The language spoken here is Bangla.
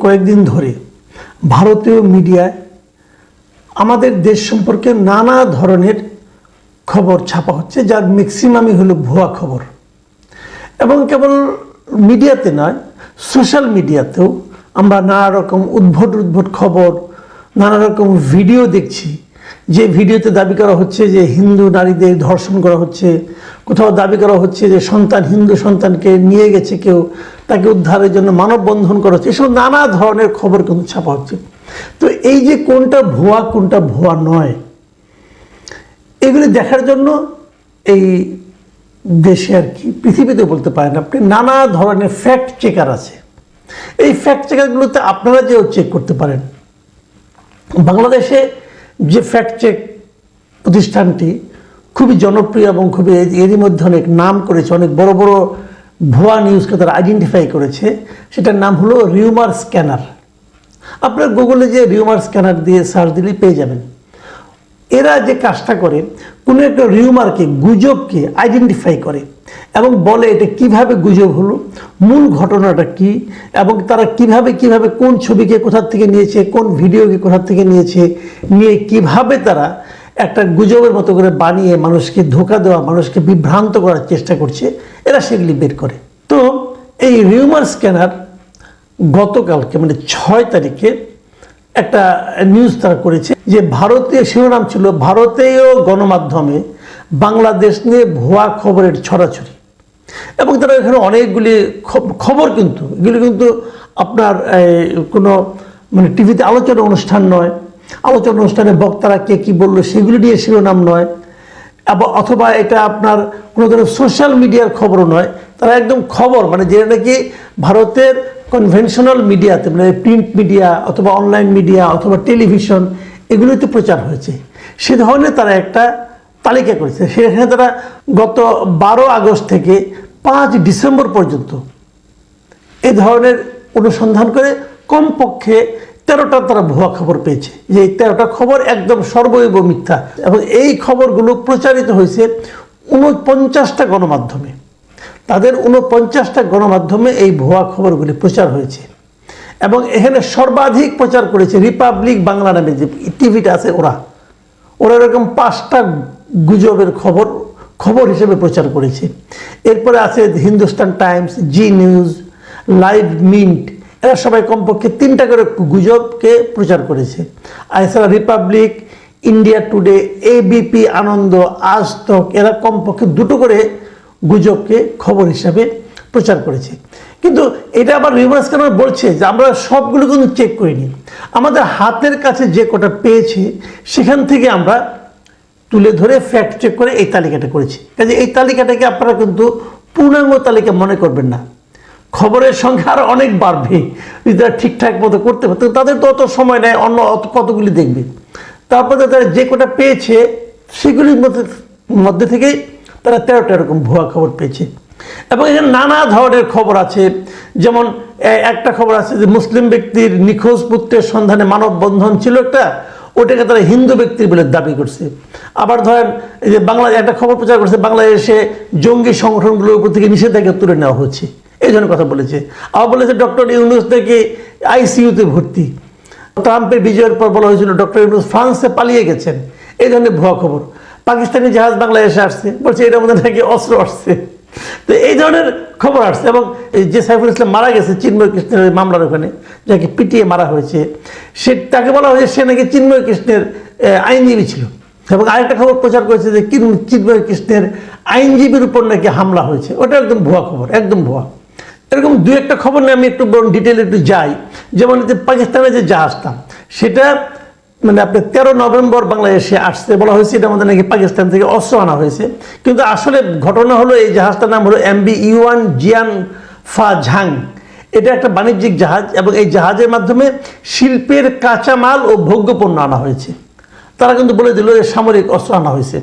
কয়েকদিন ধরে ভারতীয় মিডিয়ায় আমাদের দেশ সম্পর্কে নানা ধরনের খবর ছাপা হচ্ছে, যার ম্যাক্সিমামই হলো ভুয়া খবর। এবং কেবল মিডিয়াতে নয়, সোশ্যাল মিডিয়াতেও আমরা নানা রকম উদ্ভট খবর, নানা রকম ভিডিও দেখছি, যে ভিডিওতে দাবি করা হচ্ছে যে হিন্দু নারীদের ধর্ষণ করা হচ্ছে, কোথাও দাবি করা হচ্ছে যে হিন্দু সন্তানকে নিয়ে গেছে কেউ, তাকে উদ্ধারের জন্য মানববন্ধন করা হচ্ছে। এসব নানা ধরনের খবর কিন্তু ছাপা হচ্ছে। তো এই যে কোনটা ভুয়া নয়, এগুলি দেখার জন্য এই দেশে আর কি পৃথিবীতে বলতে পারেন আপনি নানা ধরনের ফ্যাক্ট চেকার আছে। এই ফ্যাক্ট চেকারগুলোতে আপনারা যেও চেক করতে পারেন। বাংলাদেশে যে ফ্যাক্ট চেক প্রতিষ্ঠানটি খুবই জনপ্রিয় এবং খুবই এরই মধ্যে অনেক নাম করেছে, অনেক বড় বড় ভুয়া নিউজকে তারা আইডেন্টিফাই করেছে, সেটার নাম হলো রিউমার স্ক্যানার। আপনার গুগলে যে রিউমার স্ক্যানার দিয়ে সার্চ দিলেই পেয়ে যাবেন। এরা যে কাজটা করে, কোনো একটা রিউমারকে, গুজবকে আইডেন্টিফাই করে এবং বলে এটা কিভাবে গুজব হলো, মূল ঘটনাটা কি, এবং তারা কিভাবে কোন ছবিকে কোথা থেকে নিয়েছে, কোন ভিডিওকে কোথা থেকে নিয়েছে, নিয়ে কিভাবে তারা একটা গুজবের মতো করে বানিয়ে মানুষকে ধোঁকা দেওয়া, মানুষকে বিভ্রান্ত করার চেষ্টা করছে, এরা সেগুলি বের করে। তো এই রিউমার স্ক্যানার গতকালকে মানে 6 তারিখে একটা নিউজ তারা করেছে যে ভারতীয় শিরোনাম ছিল ভারতীয় গণমাধ্যমে বাংলাদেশ নিয়ে ভুয়া খবরের ছড়াছড়ি। এবং তারা এখানে অনেকগুলি খবর, কিন্তু এগুলি কিন্তু আপনার কোনো মানে টিভিতে আলোচনা অনুষ্ঠান নয়, আলোচনা অনুষ্ঠানে বক্তারা কে কী বললো সেগুলি নিয়ে শিরোনাম নয়, অথবা এটা আপনার কোনো ধরনের সোশ্যাল মিডিয়ার খবরও নয়। তারা একদম খবর মানে যেটা নাকি ভারতের কনভেনশনাল মিডিয়াতে, মানে প্রিন্ট মিডিয়া অথবা অনলাইন মিডিয়া অথবা টেলিভিশন, এগুলোতে প্রচার হয়েছে, সে ধরনের তারা একটা তালিকা করেছে। সেখানে তারা গত 12 আগস্ট থেকে 5 ডিসেম্বর পর্যন্ত এই ধরনের অনুসন্ধান করে কমপক্ষে 13টা তারা ভুয়া খবর পেয়েছে। যে এই 13টা খবর একদম সর্বৈব মিথ্যা, এবং এই খবরগুলো প্রচারিত হয়েছে 49টা গণমাধ্যমে। তাদের 49টা গণমাধ্যমে এই ভুয়া খবরগুলি প্রচার হয়েছে। এবং এখানে সর্বাধিক প্রচার করেছে রিপাবলিক বাংলা নামে যে টিভিটা আছে, ওরা এরকম 5টা গুজবের খবর হিসেবে প্রচার করেছে। এরপরে আছে হিন্দুস্তান টাইমস, জি নিউজ, লাইভ মিন্ট, এরা সবাই কমপক্ষে 3টা করে গুজবকে প্রচার করেছে। আর এছাড়া রিপাবলিক, ইন্ডিয়া টুডে, এবিপি আনন্দ, আজ তক, এরা কমপক্ষে 2টো করে গুজবকে খবর হিসাবে প্রচার করেছে। কিন্তু এটা আবার রিভার্স স্ক্যানার বলছে যে আমরা সবগুলো কিন্তু চেক করিনি, আমাদের হাতের কাছে যে কটা পেয়েছে সেখান থেকে আমরা তুলে ধরে ফ্যাক্ট চেক করে এই তালিকাটা করেছি। কাজে এই তালিকাটাকে আপনারা কিন্তু পূর্ণাঙ্গ তালিকা মনে করবেন না, খবরের সংখ্যা আরও অনেক বাড়বে যদি তারা ঠিকঠাক মতো করতে পারত। তাদের তো অত সময় নেয়, অন্য কতগুলি দেখবে। তারপরে তারা যে কটা পেয়েছে সেগুলির মধ্যে থেকেই তারা 13টা এরকম ভুয়া খবর পেয়েছে। এবং এখানে নানা ধরনের খবর আছে। যেমন একটা খবর আছে যে মুসলিম ব্যক্তির নিখোঁজ পুত্রের সন্ধানে মানববন্ধন ছিল একটা, ওটাকে তারা হিন্দু ব্যক্তির বলে দাবি করছে। আবার ধরেন এই যে বাংলাদেশ একটা খবর প্রচার করছে বাংলাদেশে জঙ্গি সংগঠনগুলোর উপর থেকে নিষেধাজ্ঞা তুলে নেওয়া হচ্ছে, এই ধরনের কথা বলেছে। আবার বলেছে ডক্টর ইউনূস থেকে আইসিইউতে ভর্তি, ট্রাম্পের বিজয়ের পর বলা হয়েছিল ডক্টর ইউনূস ফ্রান্সে পালিয়ে গেছেন, এই ধরনের ভুয়া খবর। পাকিস্তানি জাহাজ বাংলাদেশে আসছে, বলছে এটার মধ্যে নাকি অস্ত্র আসছে। তো এই ধরনের খবর আসছে। এবং যে সাইফুল ইসলাম মারা গেছে চিন্ময় কৃষ্ণের মামলার ওখানে, যাকে পিটিয়ে মারা হয়েছে, তাকে বলা হয়েছে সে নাকি চিন্ময় কৃষ্ণের আইনজীবী ছিল। এবং আরেকটা খবর প্রচার করেছে যে চিন্ময় কৃষ্ণের আইনজীবীর উপর নাকি হামলা হয়েছে, ওটা একদম ভুয়া খবর, একদম ভুয়া। এরকম 2-1টা খবর নিয়ে আমি একটু বরং ডিটেলে একটু যাই। যেমন যে পাকিস্তানের যে জাহাজটা, সেটা মানে আপনার 13 নভেম্বর বাংলাদেশে আসছে, বলা হয়েছে এটার মধ্যে নাকি পাকিস্তান থেকে অস্ত্র আনা হয়েছে। কিন্তু আসলে ঘটনা হলো এই জাহাজটার নাম হলো MV ইউয়ান জিয়ান ফা ঝাং। এটা একটা বাণিজ্যিক জাহাজ, এবং এই জাহাজের মাধ্যমে শিল্পের কাঁচামাল ও ভোগ্যপণ্য আনা হয়েছে। তারা কিন্তু বলে দিল যে সামরিক অস্ত্র আনা হয়েছে।